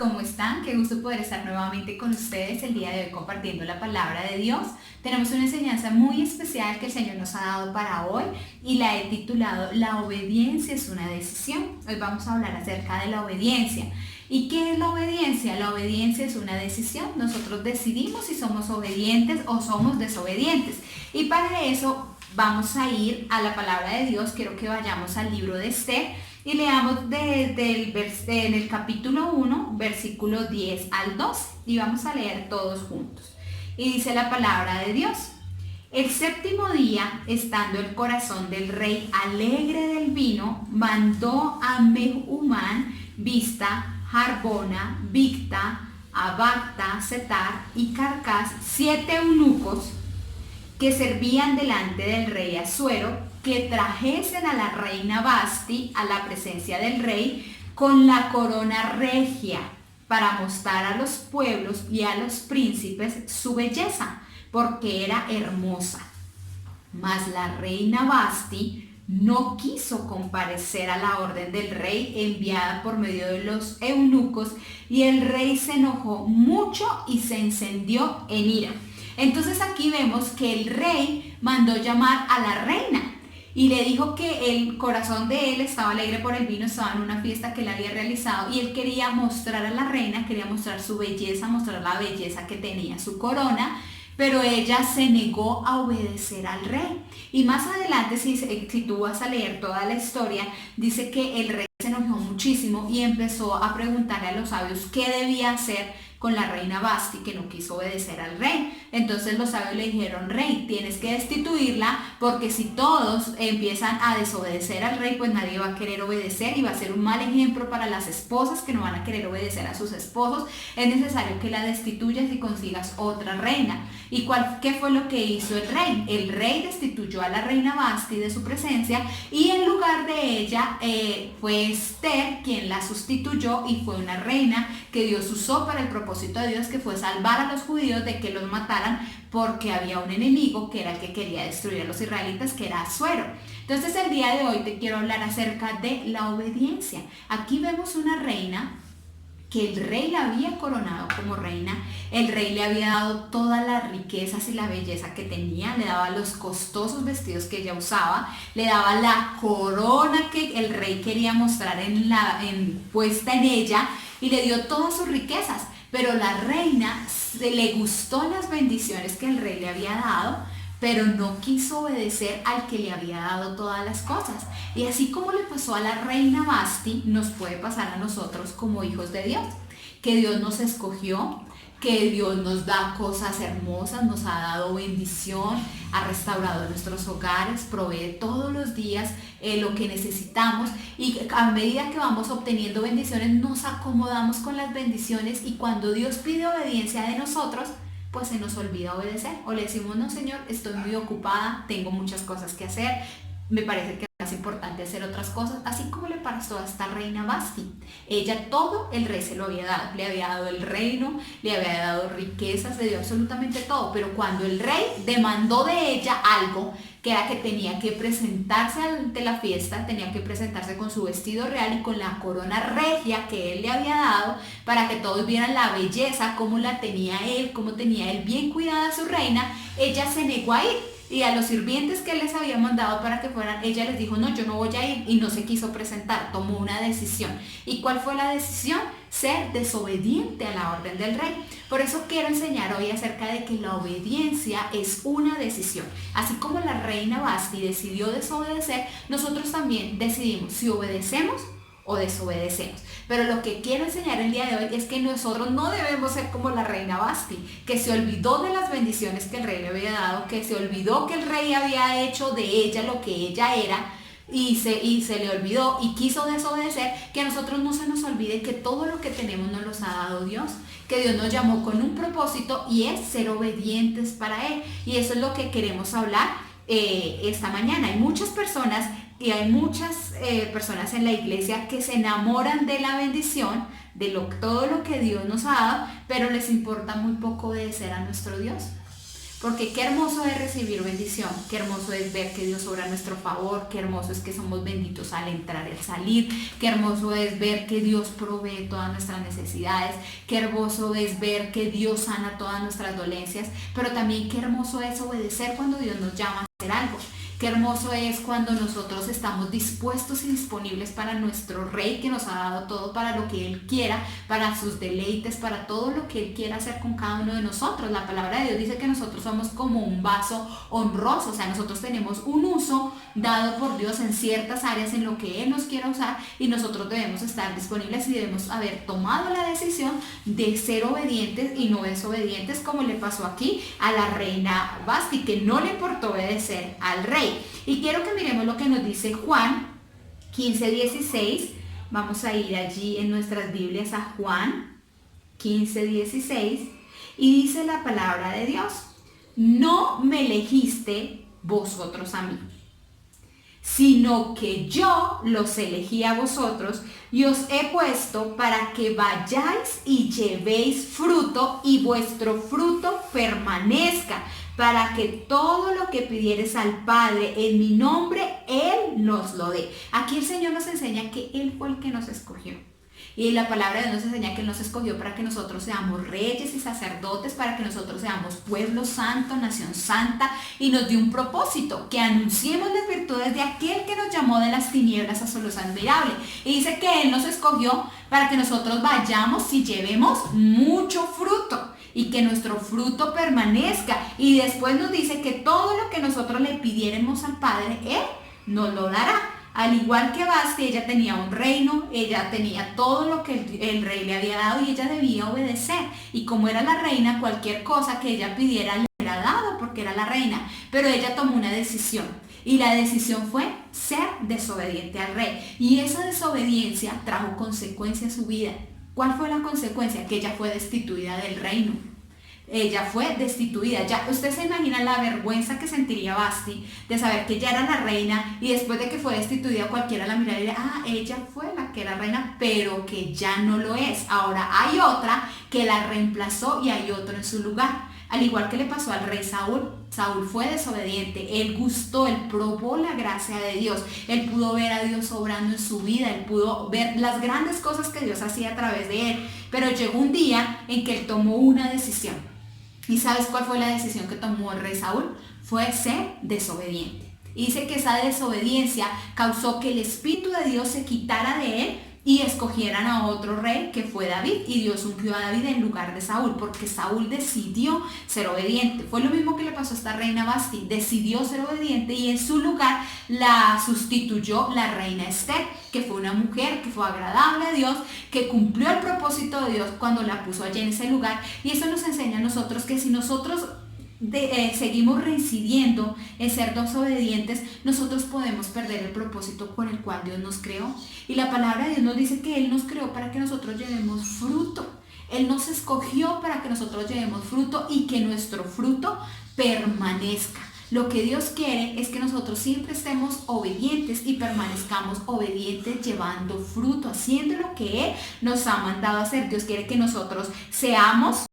¿cómo están? Qué gusto poder estar nuevamente con ustedes el día de hoy compartiendo la palabra de Dios. Tenemos una enseñanza muy especial que el Señor nos ha dado para hoy y la he titulado La obediencia es una decisión. Hoy vamos a hablar acerca de la obediencia. ¿Y qué es la obediencia? La obediencia es una decisión. Nosotros decidimos si somos obedientes o somos desobedientes. Y para eso vamos a ir a la palabra de Dios. Quiero que vayamos al libro de Esther y leamos en el capítulo 1, versículo 10 al 12. Y vamos a leer todos juntos. Y dice la palabra de Dios: el séptimo día, estando el corazón del rey alegre del vino, mandó a Mehumán, Bizta, Harbona, Bigta, Abagta, Setar y Carcas, 7 eunucos que servían delante del rey Asuero, que trajesen a la reina Vasti a la presencia del rey con la corona regia, para mostrar a los pueblos y a los príncipes su belleza, porque era hermosa. Mas la reina Vasti no quiso comparecer a la orden del rey enviada por medio de los eunucos, y el rey se enojó mucho y se encendió en ira. Entonces aquí vemos que el rey mandó llamar a la reina y le dijo que el corazón de él estaba alegre por el vino, estaba en una fiesta que él había realizado y él quería mostrar a la reina, quería mostrar su belleza, mostrar la belleza que tenía su corona, pero ella se negó a obedecer al rey. Y más adelante, si tú vas a leer toda la historia, dice que el rey se enojó muchísimo y empezó a preguntarle a los sabios qué debía hacer con la reina Vasti, que no quiso obedecer al rey. Entonces los sabios le dijeron: rey, tienes que destituirla, porque si todos empiezan a desobedecer al rey, pues nadie va a querer obedecer y va a ser un mal ejemplo para las esposas que no van a querer obedecer a sus esposos. Es necesario que la destituyas y consigas otra reina. ¿Y qué fue lo que hizo el rey? El rey destituyó a la reina Vasti de su presencia y en lugar de ella fue Esther quien la sustituyó, y fue una reina que Dios usó para el propósito de Dios, que fue salvar a los judíos de que los mataran, porque había un enemigo que era el que quería destruir a los israelitas, que era Asuero. Entonces el día de hoy te quiero hablar acerca de la obediencia. Aquí vemos una reina que el rey la había coronado como reina. El rey le había dado todas las riquezas y la belleza que tenía, le daba los costosos vestidos que ella usaba, le daba la corona que el rey quería mostrar puesta en ella, y le dio todas sus riquezas. Pero la reina le gustó las bendiciones que el rey le había dado, pero no quiso obedecer al que le había dado todas las cosas. Y así como le pasó a la reina Vasti, nos puede pasar a nosotros como hijos de Dios, que Dios nos escogió, que Dios nos da cosas hermosas, nos ha dado bendición, ha restaurado nuestros hogares, provee todos los días lo que necesitamos, y a medida que vamos obteniendo bendiciones nos acomodamos con las bendiciones, y cuando Dios pide obediencia de nosotros, pues se nos olvida obedecer, o le decimos: no, Señor, estoy muy ocupada, tengo muchas cosas que hacer, me parece que es más importante hacer otras cosas. Así como le pasó a esta reina Vasti. Ella todo el rey se lo había dado, le había dado el reino, le había dado riquezas, le dio absolutamente todo, pero cuando el rey demandó de ella algo, que era que tenía que presentarse ante la fiesta, tenía que presentarse con su vestido real y con la corona regia que él le había dado, para que todos vieran la belleza, cómo la tenía él, cómo tenía él bien cuidada a su reina, ella se negó a ir. Y a los sirvientes que él les había mandado para que fueran, ella les dijo: no, yo no voy a ir, y no se quiso presentar, tomó una decisión. ¿Y cuál fue la decisión? Ser desobediente a la orden del rey. Por eso quiero enseñar hoy acerca de que la obediencia es una decisión. Así como la reina Vasti decidió desobedecer, nosotros también decidimos si obedecemos o desobedecemos. Pero lo que quiero enseñar el día de hoy es que nosotros no debemos ser como la reina Vasti, que se olvidó de las bendiciones que el rey le había dado, que se olvidó que el rey había hecho de ella lo que ella era, y se le olvidó y quiso desobedecer. Que a nosotros no se nos olvide que todo lo que tenemos nos los ha dado Dios, que Dios nos llamó con un propósito, y es ser obedientes para Él. Y eso es lo que queremos hablar esta mañana. Hay muchas personas en la iglesia que se enamoran de la bendición, de todo lo que Dios nos ha dado, pero les importa muy poco obedecer a nuestro Dios. Porque qué hermoso es recibir bendición, qué hermoso es ver que Dios obra a nuestro favor, qué hermoso es que somos benditos al entrar y al salir, qué hermoso es ver que Dios provee todas nuestras necesidades, qué hermoso es ver que Dios sana todas nuestras dolencias, pero también qué hermoso es obedecer cuando Dios nos llama a hacer algo. Qué hermoso es cuando nosotros estamos dispuestos y disponibles para nuestro Rey que nos ha dado todo para lo que Él quiera, para sus deleites, para todo lo que Él quiera hacer con cada uno de nosotros. La palabra de Dios dice que nosotros somos como un vaso honroso, o sea, nosotros tenemos un uso dado por Dios en ciertas áreas en lo que Él nos quiera usar y nosotros debemos estar disponibles y debemos haber tomado la decisión de ser obedientes y no desobedientes, como le pasó aquí a la reina Vasti, que no le importó obedecer al rey. Y quiero que miremos lo que nos dice Juan 15:16. Vamos a ir allí en nuestras Biblias a Juan 15:16 y dice la palabra de Dios: no me elegiste vosotros a mí, sino que yo los elegí a vosotros y os he puesto para que vayáis y llevéis fruto y vuestro fruto permanezca, para que todo lo que pidieres al Padre en mi nombre, Él nos lo dé. Aquí el Señor nos enseña que Él fue el que nos escogió. Y la palabra de Dios nos enseña que Él nos escogió para que nosotros seamos reyes y sacerdotes, para que nosotros seamos pueblo santo, nación santa, y nos dio un propósito, que anunciemos las virtudes de aquel que nos llamó de las tinieblas a su luz admirable. Y dice que Él nos escogió para que nosotros vayamos y llevemos mucho fruto y que nuestro fruto permanezca. Y después nos dice que todo lo que nosotros le pidiéramos al Padre, Él nos lo dará. Al igual que Vasti, ella tenía un reino, ella tenía todo lo que el rey le había dado y ella debía obedecer. Y como era la reina, cualquier cosa que ella pidiera le era dado porque era la reina. Pero ella tomó una decisión y la decisión fue ser desobediente al rey. Y esa desobediencia trajo consecuencias a su vida. ¿Cuál fue la consecuencia? Que ella fue destituida del reino. Ella fue destituida. Ya usted se imagina la vergüenza que sentiría Vasti de saber que ella era la reina y después de que fue destituida cualquiera la mirara y diría: ella fue la que era reina, pero que ya no lo es. Ahora hay otra que la reemplazó y hay otro en su lugar. Al igual que le pasó al rey Saúl. Saúl fue desobediente, él gustó, él probó la gracia de Dios, él pudo ver a Dios obrando en su vida, él pudo ver las grandes cosas que Dios hacía a través de él, pero llegó un día en que él tomó una decisión. ¿Y sabes cuál fue la decisión que tomó el rey Saúl? Fue ser desobediente. Y dice que esa desobediencia causó que el Espíritu de Dios se quitara de él y escogieran a otro rey que fue David, y Dios ungió a David en lugar de Saúl, porque Saúl decidió ser obediente. Fue lo mismo que le pasó a esta reina Vasti, decidió ser obediente y en su lugar la sustituyó la reina Esther, que fue una mujer que fue agradable a Dios, que cumplió el propósito de Dios cuando la puso allí en ese lugar. Y eso nos enseña a nosotros que si nosotros seguimos reincidiendo en ser desobedientes, nosotros podemos perder el propósito con el cual Dios nos creó. Y la palabra de Dios nos dice que Él nos creó para que nosotros llevemos fruto. Él nos escogió para que nosotros llevemos fruto y que nuestro fruto permanezca. Lo que Dios quiere es que nosotros siempre estemos obedientes y permanezcamos obedientes, llevando fruto, haciendo lo que Él nos ha mandado a hacer. Dios quiere que nosotros seamos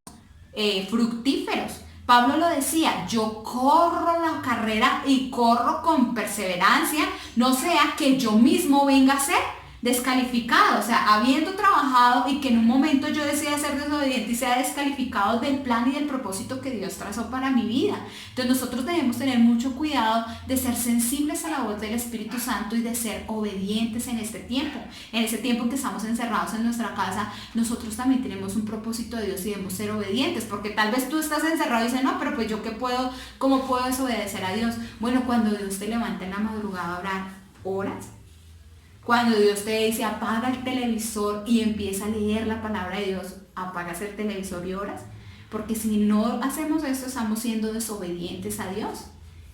fructíferos. Pablo lo decía: yo corro la carrera y corro con perseverancia, no sea que yo mismo venga a ser descalificado, o sea, habiendo trabajado y que en un momento yo decida ser desobediente y sea descalificado del plan y del propósito que Dios trazó para mi vida. Entonces nosotros debemos tener mucho cuidado de ser sensibles a la voz del Espíritu Santo y de ser obedientes en este tiempo. En ese tiempo en que estamos encerrados en nuestra casa, nosotros también tenemos un propósito de Dios y debemos ser obedientes, porque tal vez tú estás encerrado y dices: no, pero pues yo qué puedo, ¿cómo puedo desobedecer a Dios? Bueno, cuando Dios te levanta en la madrugada a orar, ¿oras? Cuando Dios te dice: apaga el televisor y empieza a leer la palabra de Dios, apagas el televisor y oras. Porque si no hacemos esto, estamos siendo desobedientes a Dios.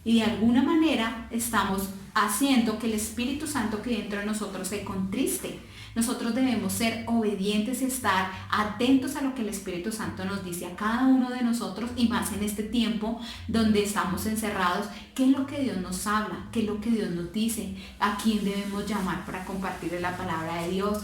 Y de alguna manera estamos haciendo que el Espíritu Santo que dentro de nosotros se contriste. Nosotros debemos ser obedientes y estar atentos a lo que el Espíritu Santo nos dice a cada uno de nosotros, y más en este tiempo donde estamos encerrados. ¿Qué es lo que Dios nos habla? ¿Qué es lo que Dios nos dice? ¿A quién debemos llamar para compartir la palabra de Dios?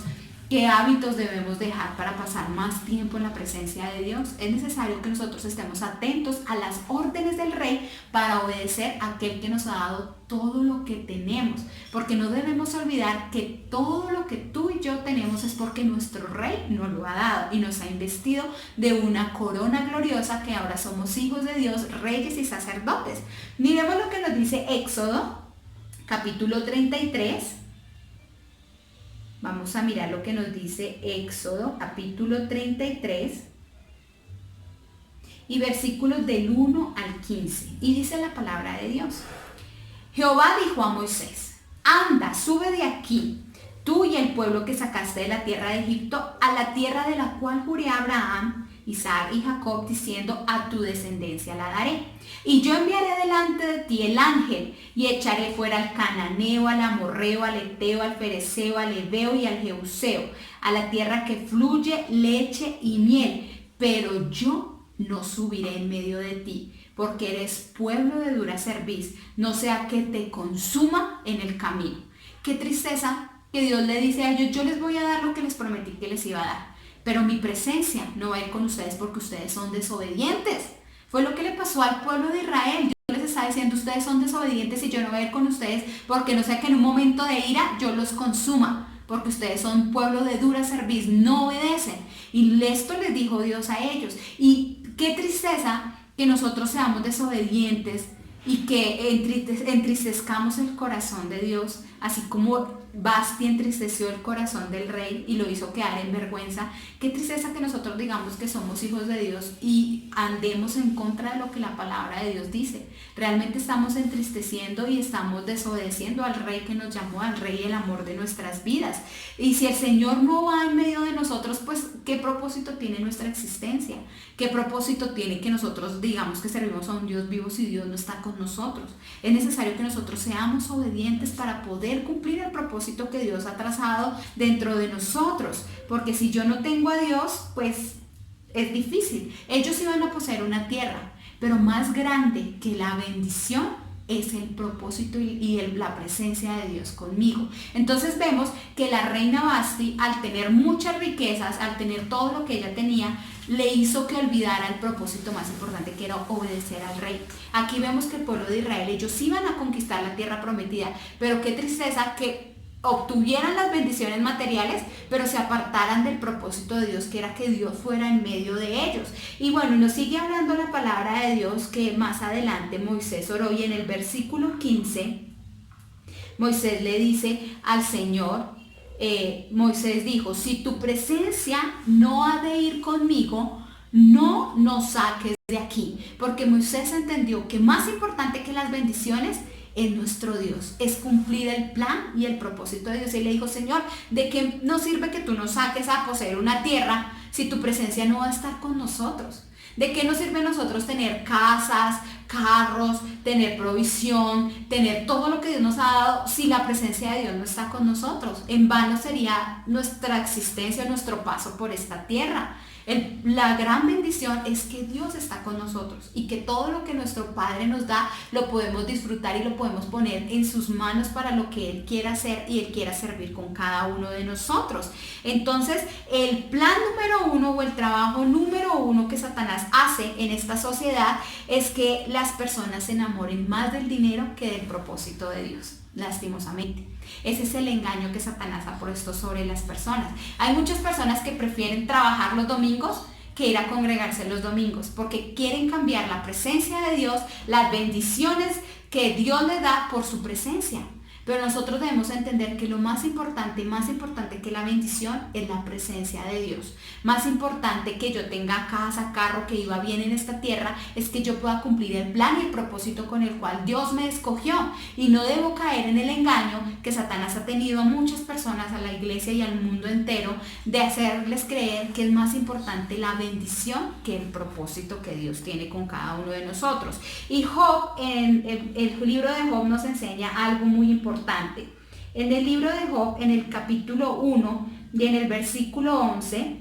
¿Qué hábitos debemos dejar para pasar más tiempo en la presencia de Dios? Es necesario que nosotros estemos atentos a las órdenes del Rey para obedecer a aquel que nos ha dado todo lo que tenemos. Porque no debemos olvidar que todo lo que tú y yo tenemos es porque nuestro Rey nos lo ha dado y nos ha investido de una corona gloriosa que ahora somos hijos de Dios, reyes y sacerdotes. Miremos lo que nos dice Éxodo, capítulo 33. Vamos a mirar lo que nos dice Éxodo, capítulo 33, y versículos del 1 al 15. Y dice la palabra de Dios. Jehová dijo a Moisés: anda, sube de aquí, tú y el pueblo que sacaste de la tierra de Egipto, a la tierra de la cual juré a Abraham, Isaac y Jacob, diciendo: a tu descendencia la daré. Y yo enviaré delante de ti el ángel, y echaré fuera al cananeo, al amorreo, al eteo, al fereceo, al heveo y al jebuseo, a la tierra que fluye leche y miel. Pero yo no subiré en medio de ti, porque eres pueblo de dura cerviz, no sea que te consuma en el camino. Qué tristeza que Dios le dice a ellos: yo les voy a dar lo que les prometí que les iba a dar, pero mi presencia no va a ir con ustedes porque ustedes son desobedientes. Fue lo que le pasó al pueblo de Israel. Dios les está diciendo: ustedes son desobedientes y yo no voy a ir con ustedes porque no sea que en un momento de ira yo los consuma, porque ustedes son pueblo de dura cerviz, no obedecen. Y esto les dijo Dios a ellos. Y qué tristeza que nosotros seamos desobedientes y que entristezcamos el corazón de Dios, así como Basti entristeció el corazón del rey y lo hizo quedar en vergüenza. Qué tristeza que nosotros digamos que somos hijos de Dios y andemos en contra de lo que la palabra de Dios dice. Realmente estamos entristeciendo y estamos desobedeciendo al rey que nos llamó, al rey el amor de nuestras vidas. Y si el Señor no va en medio de nosotros, pues ¿qué propósito tiene nuestra existencia? ¿Qué propósito tiene que nosotros digamos que servimos a un Dios vivo si Dios no está con nosotros? Es necesario que nosotros seamos obedientes para poder cumplir el propósito que Dios ha trazado dentro de nosotros, porque si yo no tengo a Dios, pues es difícil. Ellos iban a poseer una tierra, pero más grande que la bendición es el propósito y la presencia de Dios conmigo. Entonces vemos que la reina Basti, al tener muchas riquezas, al tener todo lo que ella tenía, le hizo que olvidara el propósito más importante, que era obedecer al rey. Aquí vemos que el pueblo de Israel, ellos iban a conquistar la tierra prometida, pero qué tristeza que obtuvieran las bendiciones materiales, pero se apartaran del propósito de Dios, que era que Dios fuera en medio de ellos. Y bueno, nos sigue hablando la palabra de Dios, que más adelante Moisés oró, y en el versículo 15, Moisés le dice al Señor, Moisés dijo: si tu presencia no ha de ir conmigo, no nos saques de aquí. Porque Moisés entendió que más importante que las bendiciones es nuestro Dios, es cumplir el plan y el propósito de Dios. Y le dijo: Señor, ¿de qué nos sirve que tú nos saques a poseer una tierra si tu presencia no va a estar con nosotros? ¿De qué nos sirve a nosotros tener casas, carros, tener provisión, tener todo lo que Dios nos ha dado si la presencia de Dios no está con nosotros? En vano sería nuestra existencia, nuestro paso por esta tierra. La gran bendición es que Dios está con nosotros y que todo lo que nuestro Padre nos da lo podemos disfrutar y lo podemos poner en sus manos para lo que Él quiera hacer y Él quiera servir con cada uno de nosotros. Entonces, el plan número uno o el trabajo número uno que Satanás hace en esta sociedad es que las personas se enamoren más del dinero que del propósito de Dios. Lastimosamente, ese es el engaño que Satanás ha puesto sobre las personas. Hay muchas personas que prefieren trabajar los domingos que ir a congregarse los domingos, porque quieren cambiar la presencia de Dios, las bendiciones que Dios le da por su presencia. Pero nosotros debemos entender que lo más importante que la bendición es la presencia de Dios. Más importante que yo tenga casa, carro, que iba bien en esta tierra, es que yo pueda cumplir el plan y el propósito con el cual Dios me escogió. Y no debo caer en el engaño que Satanás ha tenido a muchas personas, a la iglesia y al mundo entero, de hacerles creer que es más importante la bendición que el propósito que Dios tiene con cada uno de nosotros. Y Job, en el libro de Job nos enseña algo muy importante. En el libro de Job, en el capítulo 1 y en el versículo 11,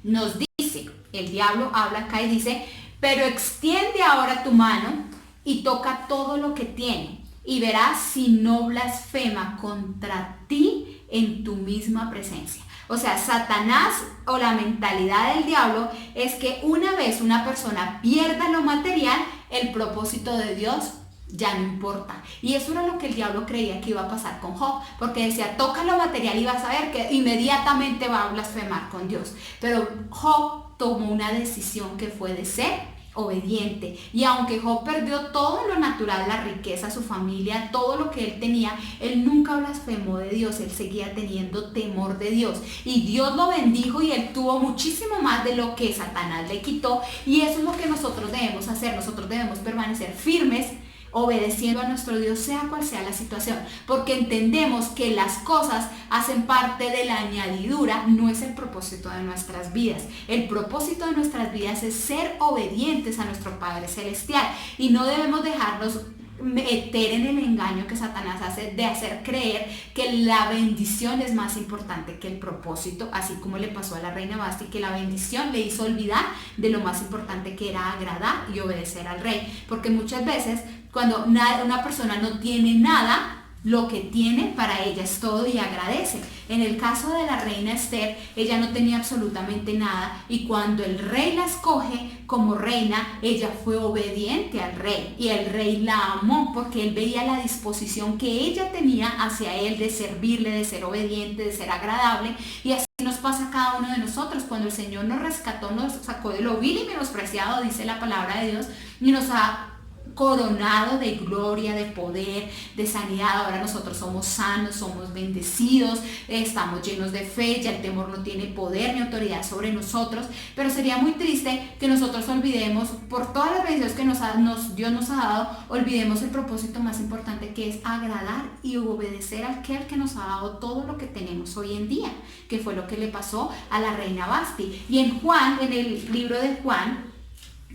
nos dice, el diablo habla acá y dice: pero extiende ahora tu mano y toca todo lo que tiene, y verás si no blasfema contra ti en tu misma presencia. O sea, Satanás o la mentalidad del diablo es que una vez una persona pierda lo material, el propósito de Dios ya no importa. Y eso era lo que el diablo creía que iba a pasar con Job, porque decía, toca lo material y vas a ver que inmediatamente va a blasfemar con Dios. Pero Job tomó una decisión que fue de ser obediente, y aunque Job perdió todo lo natural, la riqueza, su familia, todo lo que él tenía, él nunca blasfemó de Dios, él seguía teniendo temor de Dios, y Dios lo bendijo y él tuvo muchísimo más de lo que Satanás le quitó. Y eso es lo que nosotros debemos hacer. Nosotros debemos permanecer firmes, obedeciendo a nuestro Dios, sea cual sea la situación, porque entendemos que las cosas hacen parte de la añadidura, no es el propósito de nuestras vidas. El propósito de nuestras vidas es ser obedientes a nuestro Padre Celestial, y no debemos dejarnos meter en el engaño que Satanás hace de hacer creer que la bendición es más importante que el propósito, así como le pasó a la reina Basti, que la bendición le hizo olvidar de lo más importante, que era agradar y obedecer al rey. Porque muchas veces cuando una persona no tiene nada, lo que tiene para ella es todo y agradece. En el caso de la reina Esther, ella no tenía absolutamente nada, y cuando el rey la escoge como reina, ella fue obediente al rey, y el rey la amó porque él veía la disposición que ella tenía hacia él de servirle, de ser obediente, de ser agradable. Y así nos pasa a cada uno de nosotros. Cuando el Señor nos rescató, nos sacó de lo vil y menospreciado, dice la palabra de Dios, y nos ha coronado de gloria, de poder, de sanidad. Ahora nosotros somos sanos, somos bendecidos, estamos llenos de fe, ya el temor no tiene poder ni autoridad sobre nosotros. Pero sería muy triste que nosotros olvidemos, por todas las bendiciones que Dios nos ha dado, olvidemos el propósito más importante, que es agradar y obedecer a aquel que nos ha dado todo lo que tenemos hoy en día, que fue lo que le pasó a la reina Basti. Y en Juan, en el libro de Juan,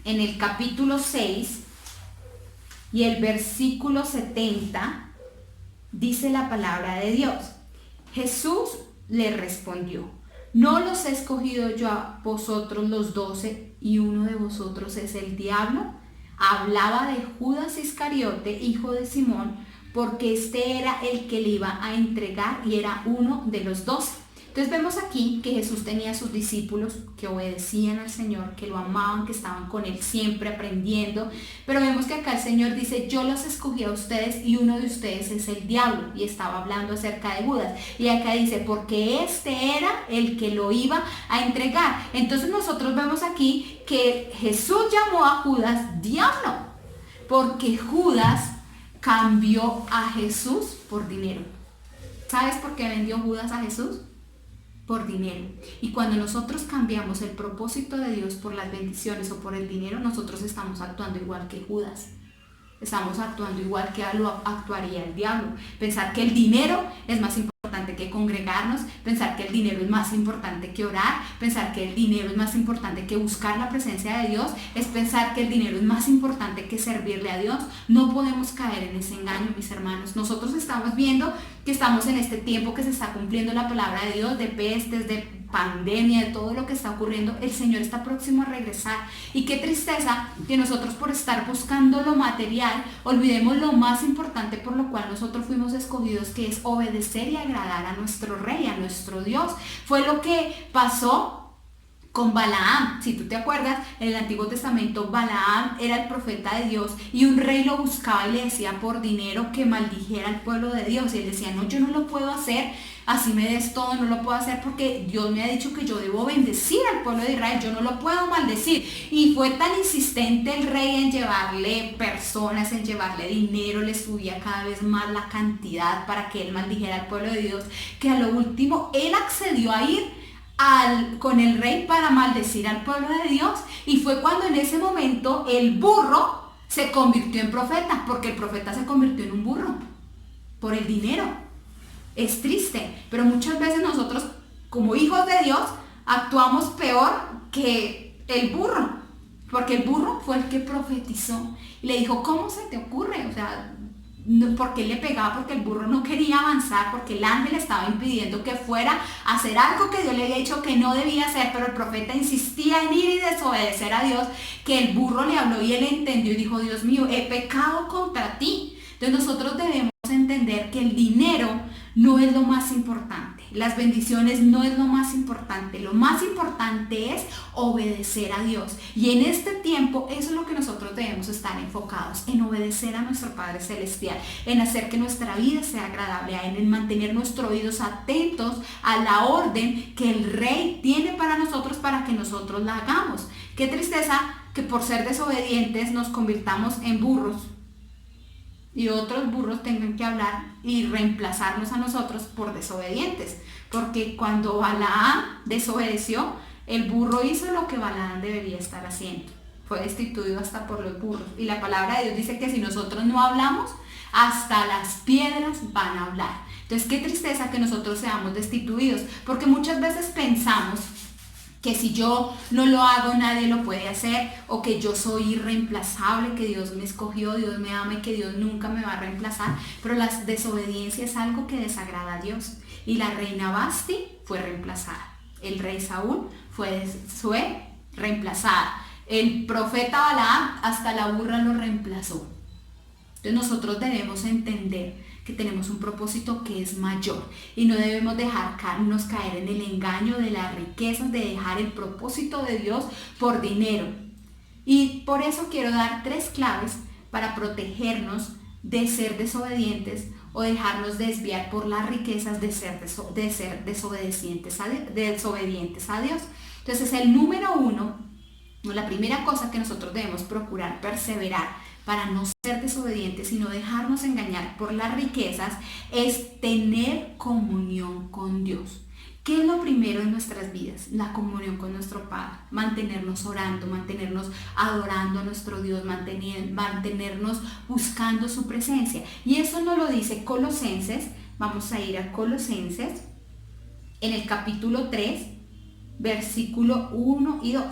en el capítulo 6, y el versículo 70, dice la palabra de Dios: Jesús le respondió: ¿no los he escogido yo a vosotros los 12, y uno de vosotros es el diablo? Hablaba de Judas Iscariote, hijo de Simón, porque este era el que le iba a entregar y era uno de los 12. Entonces vemos aquí que Jesús tenía a sus discípulos que obedecían al Señor, que lo amaban, que estaban con Él siempre aprendiendo. Pero vemos que acá el Señor dice: yo los escogí a ustedes y uno de ustedes es el diablo. Y estaba hablando acerca de Judas. Y acá dice: porque este era el que lo iba a entregar. Entonces nosotros vemos aquí que Jesús llamó a Judas diablo, porque Judas cambió a Jesús por dinero. ¿Sabes por qué vendió Judas a Jesús? Por dinero. Y cuando nosotros cambiamos el propósito de Dios por las bendiciones o por el dinero, nosotros estamos actuando igual que Judas. Estamos actuando igual que lo actuaría el diablo. Pensar que el dinero es más importante que congregarnos, pensar que el dinero es más importante que orar, pensar que el dinero es más importante que buscar la presencia de Dios, es pensar que el dinero es más importante que servirle a Dios. No podemos caer en ese engaño, mis hermanos. Nosotros estamos viendo que estamos en este tiempo que se está cumpliendo la palabra de Dios, de pestes, de pandemia, de todo lo que está ocurriendo. El Señor está próximo a regresar, y qué tristeza que nosotros, por estar buscando lo material, olvidemos lo más importante por lo cual nosotros fuimos escogidos, que es obedecer y agradar a nuestro Rey, a nuestro Dios. Fue lo que pasó con Balaam. Si tú te acuerdas, en el Antiguo Testamento Balaam era el profeta de Dios, y un rey lo buscaba y le decía por dinero que maldijera al pueblo de Dios, y él decía: no, yo no lo puedo hacer, así me des todo, no lo puedo hacer, porque Dios me ha dicho que yo debo bendecir al pueblo de Israel, yo no lo puedo maldecir. Y fue tan insistente el rey en llevarle personas, en llevarle dinero, le subía cada vez más la cantidad para que él maldijera al pueblo de Dios, que a lo último él accedió a ir con el rey para maldecir al pueblo de Dios. Y fue cuando en ese momento el burro se convirtió en profeta, porque el profeta se convirtió en un burro por el dinero. Es triste, pero muchas veces nosotros, como hijos de Dios, actuamos peor que el burro, porque el burro fue el que profetizó y le dijo: ¿cómo se te ocurre? O sea, porque él le pegaba, porque el burro no quería avanzar, porque el ángel estaba impidiendo que fuera a hacer algo que Dios le había dicho que no debía hacer, pero el profeta insistía en ir y desobedecer a Dios, que el burro le habló y él entendió y dijo: Dios mío, he pecado contra ti. Entonces nosotros debemos entender que el dinero no es lo más importante. Las bendiciones no es lo más importante es obedecer a Dios. Y en este tiempo eso es lo que nosotros debemos estar enfocados, en obedecer a nuestro Padre Celestial, en hacer que nuestra vida sea agradable a Él, en mantener nuestros oídos atentos a la orden que el Rey tiene para nosotros para que nosotros la hagamos. Qué tristeza que por ser desobedientes nos convirtamos en burros y otros burros tengan que hablar y reemplazarnos a nosotros por desobedientes. Porque cuando Balaam desobedeció, el burro hizo lo que Balaam debería estar haciendo. Fue destituido hasta por los burros. Y la palabra de Dios dice que si nosotros no hablamos, hasta las piedras van a hablar. Entonces, qué tristeza que nosotros seamos destituidos, porque muchas veces pensamos que si yo no lo hago nadie lo puede hacer, o que yo soy irreemplazable, que Dios me escogió, Dios me ama y que Dios nunca me va a reemplazar. Pero la desobediencia es algo que desagrada a Dios. Y la reina Basti fue reemplazada, el rey Saúl fue reemplazada, el profeta Balaam hasta la burra lo reemplazó. Entonces nosotros debemos entender que tenemos un propósito que es mayor y no debemos dejarnos caer en el engaño de las riquezas, de dejar el propósito de Dios por dinero. Y por eso quiero dar 3 claves para protegernos de ser desobedientes o dejarnos desviar por las riquezas de ser desobedientes a Dios. Entonces el número 1, la primera cosa que nosotros debemos procurar perseverar para no ser desobedientes y no dejarnos engañar por las riquezas, es tener comunión con Dios. ¿Qué es lo primero en nuestras vidas? La comunión con nuestro Padre, mantenernos orando, mantenernos adorando a nuestro Dios, mantenernos buscando su presencia. Y eso nos lo dice Colosenses. Vamos a ir a Colosenses en el capítulo 3, versículo 1 y 2.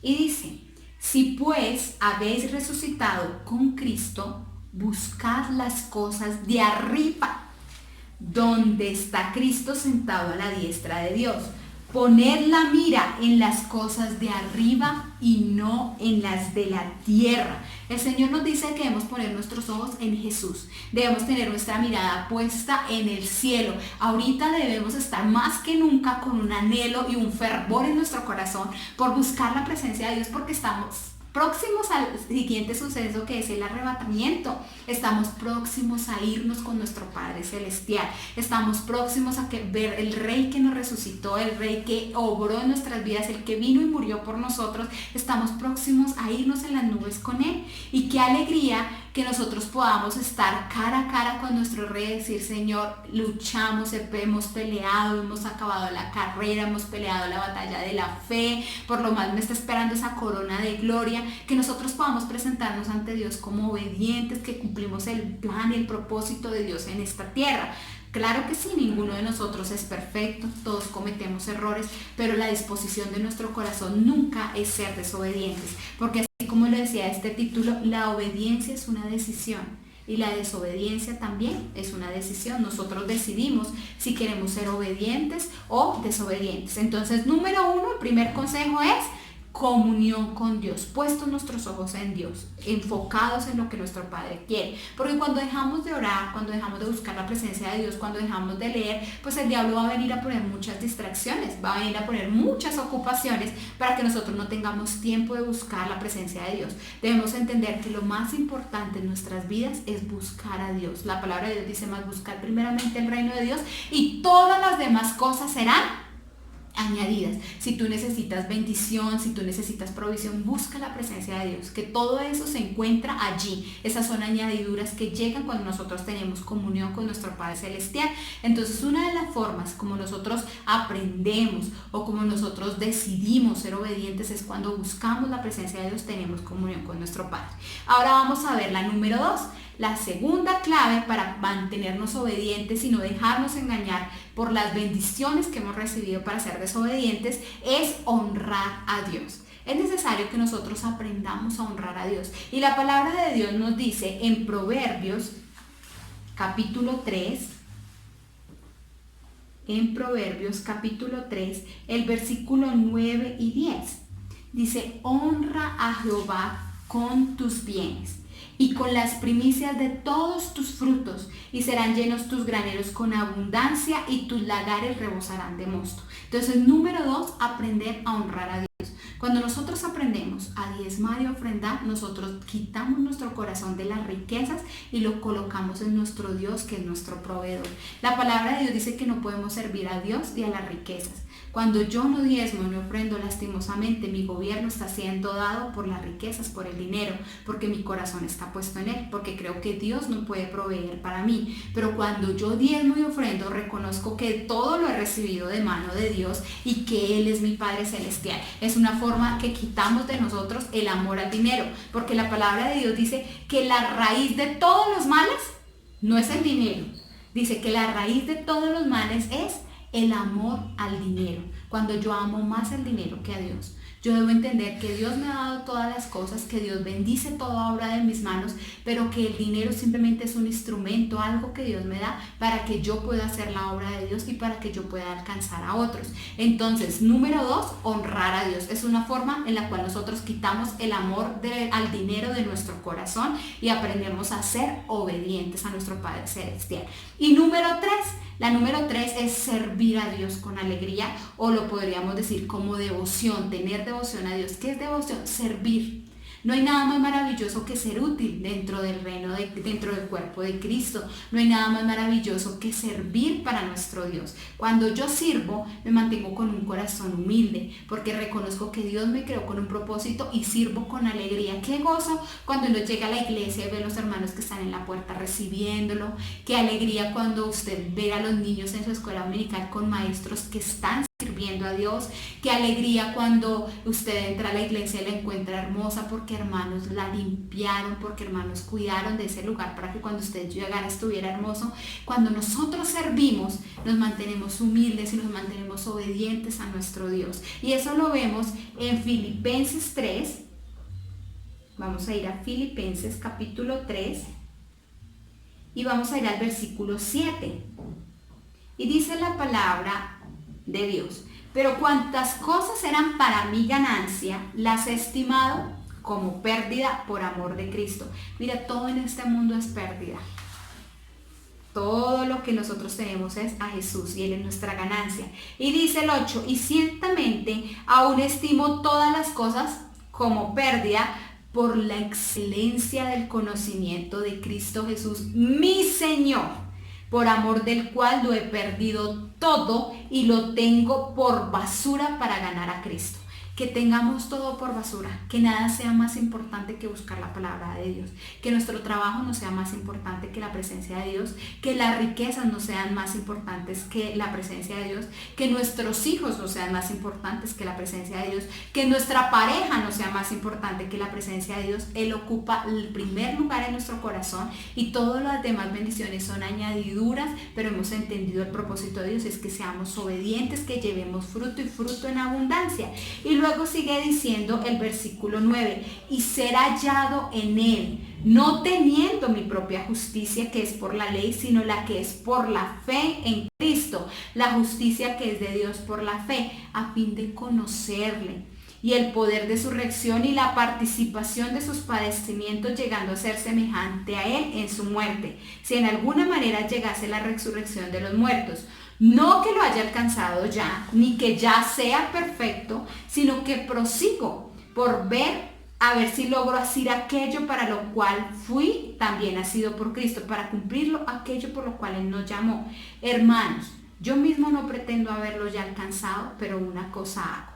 Y dice: si pues habéis resucitado con Cristo, buscad las cosas de arriba, donde está Cristo sentado a la diestra de Dios. Poned la mira en las cosas de arriba y no en las de la tierra. El Señor nos dice que debemos poner nuestros ojos en Jesús. Debemos tener nuestra mirada puesta en el cielo. Ahorita debemos estar más que nunca con un anhelo y un fervor en nuestro corazón por buscar la presencia de Dios, porque estamos próximos al siguiente suceso, que es el arrebatamiento. Estamos próximos a irnos con nuestro Padre Celestial. Estamos próximos a ver el Rey que nos resucitó, el Rey que obró en nuestras vidas, el que vino y murió por nosotros. Estamos próximos a irnos en las nubes con Él. Y qué alegría que nosotros podamos estar cara a cara con nuestro Rey y decir: Señor, luchamos, hemos peleado, hemos acabado la carrera, hemos peleado la batalla de la fe, por lo más me está esperando esa corona de gloria. Que nosotros podamos presentarnos ante Dios como obedientes, que cumplimos el plan y el propósito de Dios en esta tierra. Claro que sí, ninguno de nosotros es perfecto, todos cometemos errores, pero la disposición de nuestro corazón nunca es ser desobedientes, porque así como lo decía este título, la obediencia es una decisión y la desobediencia también es una decisión. Nosotros decidimos si queremos ser obedientes o desobedientes. Entonces, número 1, el primer consejo es comunión con Dios, puestos nuestros ojos en Dios, enfocados en lo que nuestro Padre quiere. Porque cuando dejamos de orar, cuando dejamos de buscar la presencia de Dios, cuando dejamos de leer, pues el diablo va a venir a poner muchas distracciones, va a venir a poner muchas ocupaciones para que nosotros no tengamos tiempo de buscar la presencia de Dios. Debemos entender que lo más importante en nuestras vidas es buscar a Dios. La palabra de Dios dice más: buscar primeramente el reino de Dios y todas las demás cosas serán añadidas. Si tú necesitas bendición, si tú necesitas provisión, busca la presencia de Dios, que todo eso se encuentra allí. Esas son añadiduras que llegan cuando nosotros tenemos comunión con nuestro Padre Celestial. Entonces, una de las formas como nosotros aprendemos o como nosotros decidimos ser obedientes es cuando buscamos la presencia de Dios, tenemos comunión con nuestro Padre. Ahora vamos a ver la número 2. La segunda clave para mantenernos obedientes y no dejarnos engañar por las bendiciones que hemos recibido para ser desobedientes es honrar a Dios. Es necesario que nosotros aprendamos a honrar a Dios. Y la palabra de Dios nos dice en Proverbios capítulo 3, el versículo 9 y 10. Dice: honra a Jehová con tus bienes y con las primicias de todos tus frutos, y serán llenos tus graneros con abundancia, y tus lagares rebosarán de mosto. Entonces, número 2, aprender a honrar a Dios. Cuando nosotros aprendemos a diezmar y ofrendar, nosotros quitamos nuestro corazón de las riquezas y lo colocamos en nuestro Dios, que es nuestro proveedor. La palabra de Dios dice que no podemos servir a Dios y a las riquezas. Cuando yo no diezmo, no ofrendo, lastimosamente mi gobierno está siendo dado por las riquezas, por el dinero, porque mi corazón está puesto en él, porque creo que Dios no puede proveer para mí. Pero cuando yo diezmo y ofrendo, reconozco que todo lo he recibido de mano de Dios y que Él es mi Padre Celestial. Es una forma que quitamos de nosotros el amor al dinero, porque la palabra de Dios dice que la raíz de todos los males no es el dinero. Dice que la raíz de todos los males es el amor al dinero. Cuando yo amo más el dinero que a Dios, yo debo entender que Dios me ha dado todas las cosas, que Dios bendice toda obra de mis manos, pero que el dinero simplemente es un instrumento, algo que Dios me da para que yo pueda hacer la obra de Dios y para que yo pueda alcanzar a otros. Entonces, número 2, honrar a Dios. Es una forma en la cual nosotros quitamos el amor al dinero de nuestro corazón y aprendemos a ser obedientes a nuestro Padre Celestial. Y número 3, la número 3 es servir a Dios con alegría, o lo podríamos decir como devoción, tener devoción a Dios. ¿Qué es devoción? Servir. No hay nada más maravilloso que ser útil dentro del reino, dentro del cuerpo de Cristo. No hay nada más maravilloso que servir para nuestro Dios. Cuando yo sirvo, me mantengo con un corazón humilde, porque reconozco que Dios me creó con un propósito y sirvo con alegría. Qué gozo cuando uno llega a la iglesia y ve a los hermanos que están en la puerta recibiéndolo. Qué alegría cuando usted ve a los niños en su escuela dominical con maestros que están sirviendo a Dios. Qué alegría cuando usted entra a la iglesia y la encuentra hermosa, porque hermanos la limpiaron, porque hermanos cuidaron de ese lugar para que cuando usted llegara estuviera hermoso. Cuando nosotros servimos, nos mantenemos humildes y nos mantenemos obedientes a nuestro Dios. Y eso lo vemos en Filipenses 3. Vamos a ir a Filipenses capítulo 3 y vamos a ir al versículo 7. Y dice la palabra de Dios: pero cuantas cosas eran para mi ganancia, las he estimado como pérdida por amor de Cristo. Mira, todo en este mundo es pérdida. Todo lo que nosotros tenemos es a Jesús y Él es nuestra ganancia. Y dice el 8, y ciertamente aún estimo todas las cosas como pérdida por la excelencia del conocimiento de Cristo Jesús, mi Señor, por amor del cual lo he perdido todo y lo tengo por basura para ganar a Cristo. Que tengamos todo por basura, que nada sea más importante que buscar la palabra de Dios, que nuestro trabajo no sea más importante que la presencia de Dios, que las riquezas no sean más importantes que la presencia de Dios, que nuestros hijos no sean más importantes que la presencia de Dios, que nuestra pareja no sea más importante que la presencia de Dios. Él ocupa el primer lugar en nuestro corazón y todas las demás bendiciones son añadiduras, pero hemos entendido el propósito de Dios, es que seamos obedientes, que llevemos fruto y fruto en abundancia. Y luego sigue diciendo el versículo 9, y ser hallado en Él, no teniendo mi propia justicia que es por la ley, sino la que es por la fe en Cristo, la justicia que es de Dios por la fe, a fin de conocerle y el poder de su resurrección y la participación de sus padecimientos, llegando a ser semejante a Él en su muerte, si en alguna manera llegase la resurrección de los muertos. No que lo haya alcanzado ya, ni que ya sea perfecto, sino que prosigo por a ver si logro hacer aquello para lo cual fui también nacido por Cristo, para cumplirlo aquello por lo cual Él nos llamó. Hermanos, yo mismo no pretendo haberlo ya alcanzado, pero una cosa hago.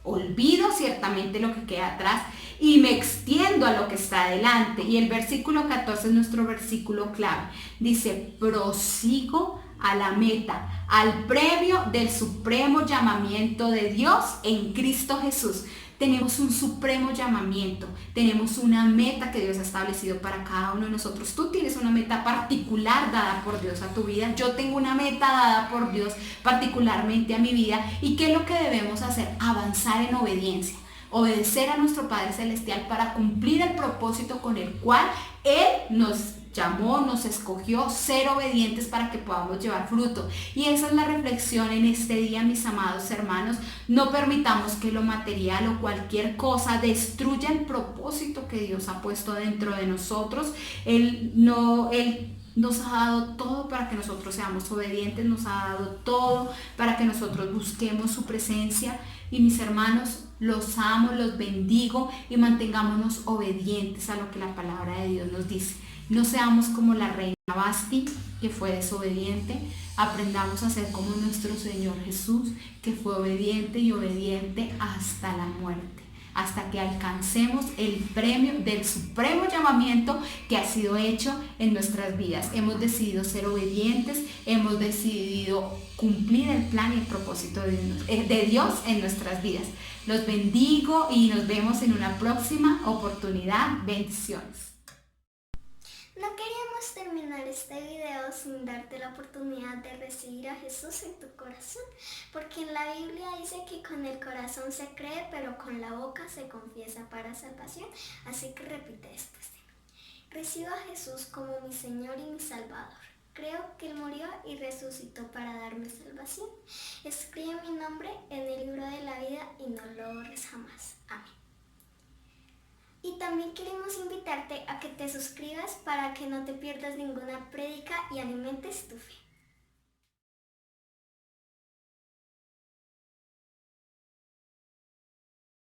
Olvido ciertamente lo que queda atrás y me extiendo a lo que está adelante. Y el versículo 14 es nuestro versículo clave. Dice, prosigo a la meta, al premio del supremo llamamiento de Dios en Cristo Jesús. Tenemos un supremo llamamiento, tenemos una meta que Dios ha establecido para cada uno de nosotros. Tú tienes una meta particular dada por Dios a tu vida, yo tengo una meta dada por Dios particularmente a mi vida. ¿Y qué es lo que debemos hacer? Avanzar en obediencia, obedecer a nuestro Padre Celestial para cumplir el propósito con el cual Él nos llamó, nos escogió, ser obedientes para que podamos llevar fruto. Y esa es la reflexión en este día, mis amados hermanos. No permitamos que lo material o cualquier cosa destruya el propósito que Dios ha puesto dentro de nosotros. Él nos ha dado todo para que nosotros seamos obedientes, nos ha dado todo para que nosotros busquemos su presencia. Y mis hermanos, los amo, los bendigo y mantengámonos obedientes a lo que la palabra de Dios nos dice. No seamos como la reina Basti, que fue desobediente. Aprendamos a ser como nuestro Señor Jesús, que fue obediente y obediente hasta la muerte, hasta que alcancemos el premio del supremo llamamiento que ha sido hecho en nuestras vidas. Hemos decidido ser obedientes, hemos decidido cumplir el plan y el propósito de Dios en nuestras vidas. Los bendigo y nos vemos en una próxima oportunidad. Bendiciones. No queríamos terminar este video sin darte la oportunidad de recibir a Jesús en tu corazón, porque en la Biblia dice que con el corazón se cree, pero con la boca se confiesa para salvación. Así que repite después de mí. Recibo a Jesús como mi Señor y mi Salvador. Creo que Él murió y resucitó para darme salvación. Escribe mi nombre en el libro de la vida y no lo borres jamás. Amén. Y también queremos invitarte a que te suscribas para que no te pierdas ninguna prédica y alimentes tu fe.